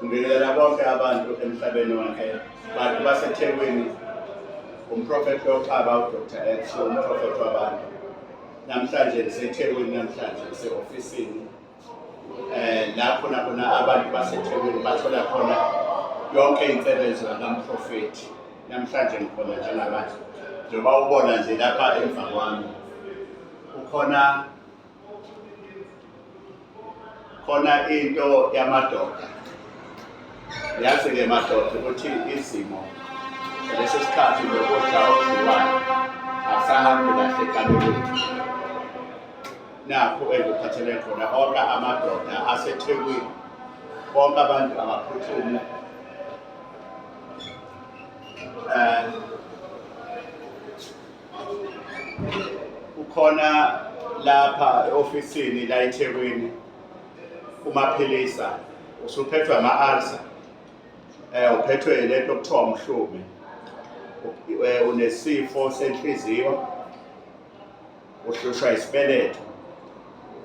Ngibingelela bonke abantu emhlabeni wonke, bantu baseThekwini, umprofethi Loxaba uDr. X, umprofethi wabantu. Namhlanje ngiseThekwini, namhlanje ngise-ofisini lapho nakhona abantu baseThekwini bathola khona yonke insebenzo kaMprofethi. Namhlanje ngikhona njengamanje, njengoba ubona nje lapha emva kwami khona into yamadoda. Yazi-ke madoda ukuthi izimo lesi sikhathi lokudla okudliwayo akusahambi kahle ekalulweni. Nakho engiphathele khona onke amadoda aseThekwini, bonke abantu abaphuthume ukhona lapha e-ofisini la eThekwini uMaphilisa usuphethwe ama-ulcer, uphethwe lento okuthiwa umhlume, unesifo senhliziyo, uhlushwa isibeletho.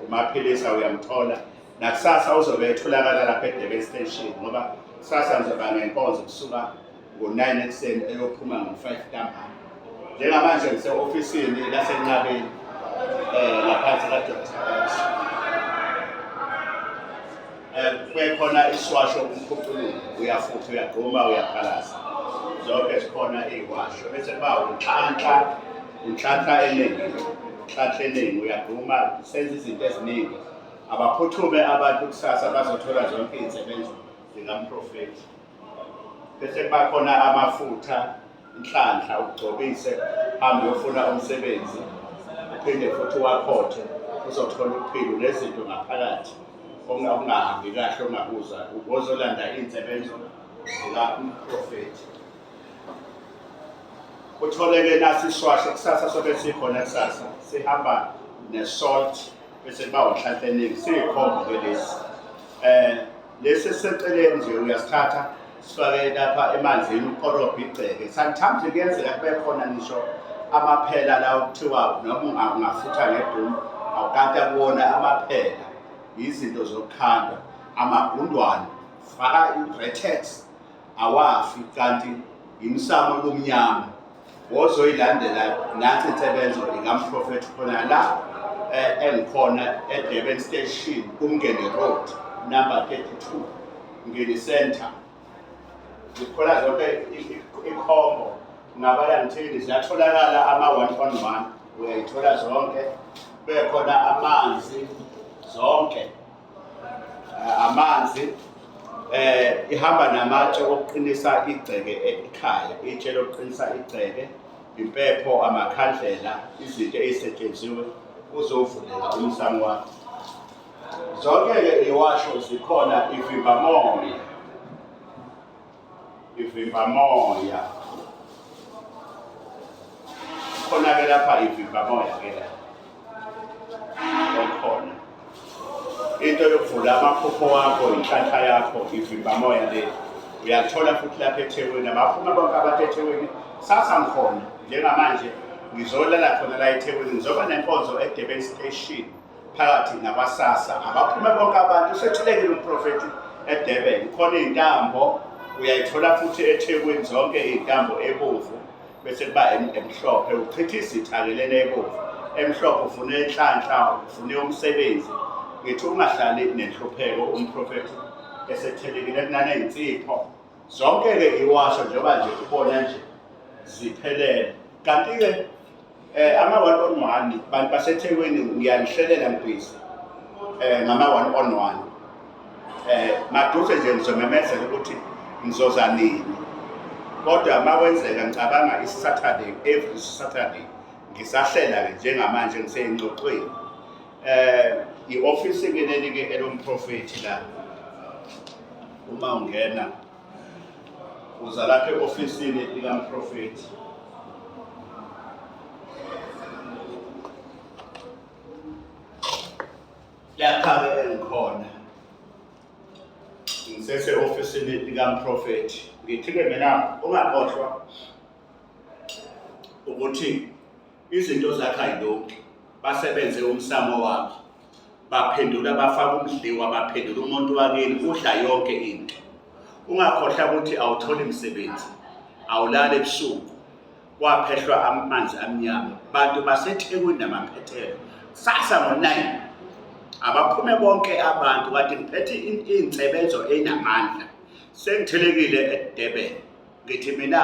uMaphilisa uyamthola, nakusasa uzobe etholakala lapha eDurban Station ngoba kusasa ngizoba ngenkonzo kusuka ngo-9 ekuseni eyophuma ngo-5 ntambama. Njengamanje ngise-ofisini laseNqabeni ngaphansi ka-Dr. X. Kukhona isiwasho umkhuphululo, uyafutha, uyagquma, uyaphalaza, zonke zikhona iy'washo. Bese kuba unhlanhla eningi, uyagquma, senza izinto eziningi. Abaphuthume abantu kusasa bazothola zonke iy'nsebenzo zikaMprofethi. Bese kuba khona amafutha, inhlanhla, ugcobise, hambe uyofuna umsebenzi, uphinde futhi uwakhothe, uzothola ukuphila nezinto ngaphakathi okungahambi kahle ongakuzwa, uzolanda iy'nsebenzo zikaMprofethi. Uthole-ke nasi isiwasho kusasa sobe sikhona kusasa, sihamba ne-salt, bese kuba unhlanhla eningi, siyikhombo-ke lesi. Lesi esiseceleni nje uyasithatha sifake lapha emanzini, ukorobhe igceke. Sometimes kuyenzeka kube khona ngisho amaphela la okuthiwa noma ungafutha ngedumu awukanta kuwona amaphela, izinto zokukhanda, amagundwane, faka i-Bretex, awafi, kanti imsamo lomnyama. Wozoyilandela nansi insebenzo ikaMprofethi khona la engikhona eDurban Station, kuMngeni Road, number 32, Mngeni Center. Zikhona zonke ikhombo, ngabala ngithini, ziyatholakala ama-1-on-1, uyayithola zonke. Bekhona amanzi, zonke amanzi, ihamba namatshe okuqinisa igceke ekhaya, itshe lokuqinisa igceke, impepho, amakhandlela, izinto ey'setshenziwe uzovulela umsamo wakho. Zonke-ke iwasho zikhona, ivimba moya, khona-ke lapha ivimba moya-ke la okhona. Into yokuvula amaphupho wakho, inhlanhla yakho, ivimba moya le uyathola futhi lapha eThekwini. Abaphuma bonke abantu eThekwini, sasa ngikhona njengamanje, ngizolala khona la eThekwini, ngizoba nenkonzo eDurban Station phakathi nakwasasa. Abaphume bonke abantu, usethulekile umprofethi eDurban. Khona iy'ntambo, uyayithola futhi eThekwini, zonke iy'ntambo ebomvu, bese kuba emhlophe, uchitha izitha-ke lena ebomvu. Emhlophe ufune inhlanhla, ufune umsebenzi. Ngithi ungahlali nenhlupheko, umprofethi esethelekile kunaney'nsipho. Zonke-ke iwasho njengoba nje ubona nje ziphelele. Kanti-ke ama-1-on-1, bantu baseThekwini ngiyanihlelela mbhizi ngama-1-on-1. Maduze nje ngizomemezela ukuthi ngizoza nini, kodwa uma kwenzeka ngicabanga Saturday, every Saturday ngisahlela-ke njengamanje ngiseyingxoxweni. I-ofisi-ke leli-ke elomprofethi la, uma ungena uza lapha e-ofisini likaMprofethi. Lapha-ke engikhona, ngisese-ofisini likaMprofethi. Ngithi-ke mina ungakhohlwa ukuthi izinto zakhe ayilokhu, basebenze umsamo wakhe, baphendula, bafaka umdliwa, baphendula umuntu wakini, udla yonke into. ungakhohlwa ukuthi awutholi imisebenzi, awulali ebusuku, kwaphehlwa amanzi amnyama, bantu baseThekwini namaphethelo. Sasa ngo-9 abaphume bonke abantu, kanti ngiphethe iy'nsebenzo ey'namandla, sengithelekile eDurban. Ngithi mina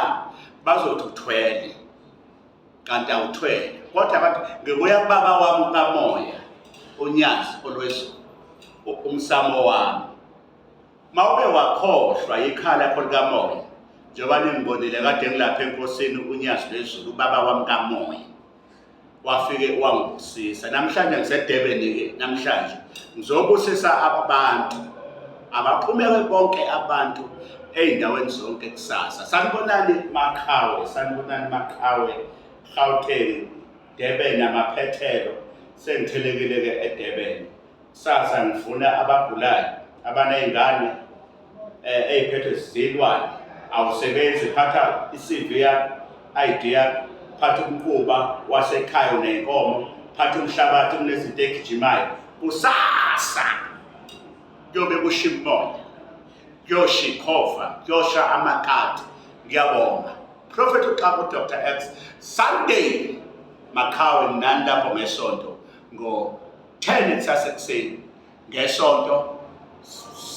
bazothi uthwele, kanti awuthwele. Kodwa abantu ngibuya kubaba wami kamoya, uNyazi Olwezulu, umsamo wami. Mawube wakhohlwa ikhala lakho likamoya, njengoba ningibonile kade ngilapha enkosini uNyazi Lwezulu, ubaba wami kamoya, wafike wangibusisa. Namhlanje ngiseDurban-ke, namhlanje ngizobusisa abantu, abaphumeke bonke abantu ey'ndaweni zonke kusasa. Sanibonani Makhawe, sanibonani Makhawe, Gauteng, Durban namaphethelo. Sengithelekile-ke eDurban. Sasa ngifuna abagulayo, abaney'ngane ey'phethwe zizilwane, awusebenzi, phatha i-CV yakho, ID yakho, phatha umquba wasekhaya uney'nkomo, phatha umhlabathi unezinto egijimayo. Kusasa kuyobe kusha imimoya, kuyosha ikhova, kuyosha amakati. Ngiyabonga Prophet uXaba Dr. X. Sunday Makhawe nani lapho ngesonto ngo-10 kusasekuseni ngesonto.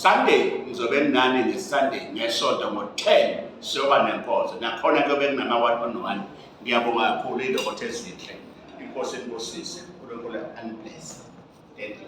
Sunday ngizobe nani ngeSunday ngesonto ngo-10 siyoba nenkonzo. Nakhona kuyobe kunama-1-on-1. Ngiyabonga kakhulu iy'ndokotho ezinhle. Inkosi inibusise. uNkulunkulu anibless. Thank you.